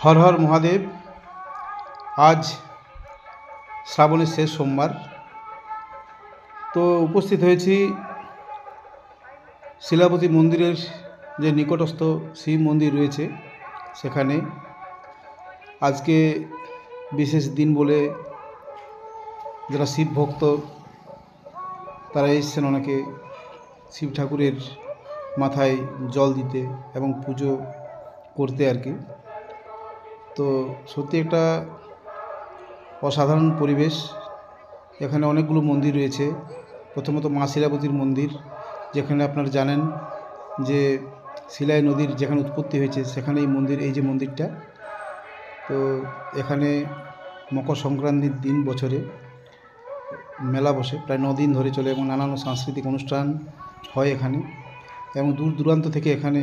হর হর মহাদেব। আজ শ্রাবণের শেষ সোমবার, তো উপস্থিত হয়েছি শিলাবতী মন্দিরের যে নিকটস্থ শিব মন্দির রয়েছে সেখানে। আজকে বিশেষ দিন বলে যারা শিব ভক্ত তারা এসেছেন অনেকে শিব ঠাকুরের মাথায় জল দিতে এবং পুজো করতে আর কি। তো সত্যি একটা অসাধারণ পরিবেশ। এখানে অনেকগুলো মন্দির রয়েছে। প্রথমত মা শিলাবতীর মন্দির, যেখানে আপনারা জানেন যে শিলাই নদীর যেখানে উৎপত্তি হয়েছে সেখানে এই মন্দির, এই যে মন্দিরটা। তো এখানে মকর সংক্রান্তির দিন বছরে মেলা বসে, প্রায় 9 দিন ধরে চলে এবং নানান সাংস্কৃতিক অনুষ্ঠান হয় এখানে। এবং দূর দূরান্ত থেকে এখানে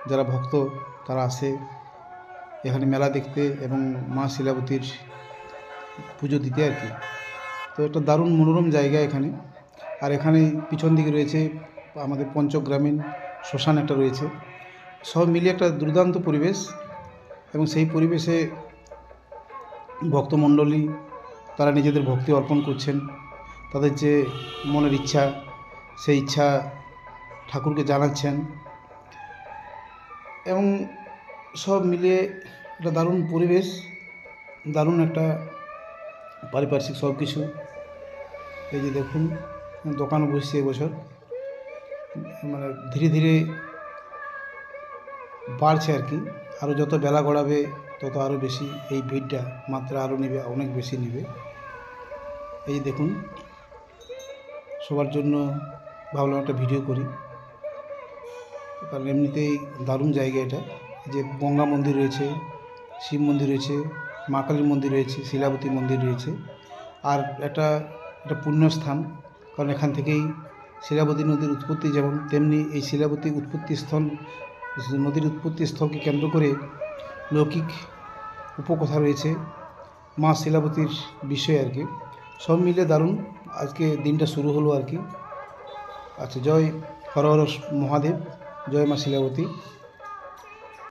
যারা ভক্ত তারা আসে এখানে মেলা দেখতে এবং মা শিলাবতীর পুজো দিতে আর কি। তো একটা দারুণ মনোরম জায়গা এখানে। আর এখানে পিছন দিকে রয়েছে আমাদের পঞ্চগ্রামীণ শ্মশান একটা রয়েছে। সব মিলিয়ে একটা দুর্দান্ত পরিবেশ এবং সেই পরিবেশে ভক্তমণ্ডলী তারা নিজেদের ভক্তি অর্পণ করছেন। তাদের যে মনের ইচ্ছা সেই ইচ্ছা ঠাকুরকে জানাচ্ছেন এবং সব মিলিয়ে একটা দারুণ পরিবেশ, দারুণ একটা পারিপার্শ্বিক সব কিছু। এই যে দেখুন দোকানও বসছে এবছর, মানে ধীরে ধীরে বাড়ছে আর কি। আরও যত বেলা গড়াবে তত আরও বেশি এই ভিড়টা মাত্রা আরও নেবে, অনেক বেশি নেবে। এই দেখুন সবার জন্য ভাবলাম একটা ভিডিও করি, কারণ এমনিতেই দারুণ জায়গা এটা। যে গঙ্গা মন্দির রয়েছে, শিব মন্দির রয়েছে, মা কালীর মন্দির রয়েছে, শিলাবতী মন্দির রয়েছে। আর এটা পুণ্যস্থান, কারণ এখান থেকেই শিলাবতী নদীর উৎপত্তি, যেমন তেমনি এই শিলাবতী নদীর উৎপত্তি স্থলকে কেন্দ্র করে লৌকিক উপকথা রয়েছে মা শিলাবতীর বিষয়ে আর কি। সব মিলে দারুণ আজকে দিনটা শুরু হলো আর কি। আচ্ছা, জয় হর হর মহাদেব, জয় মা শিলাবতী।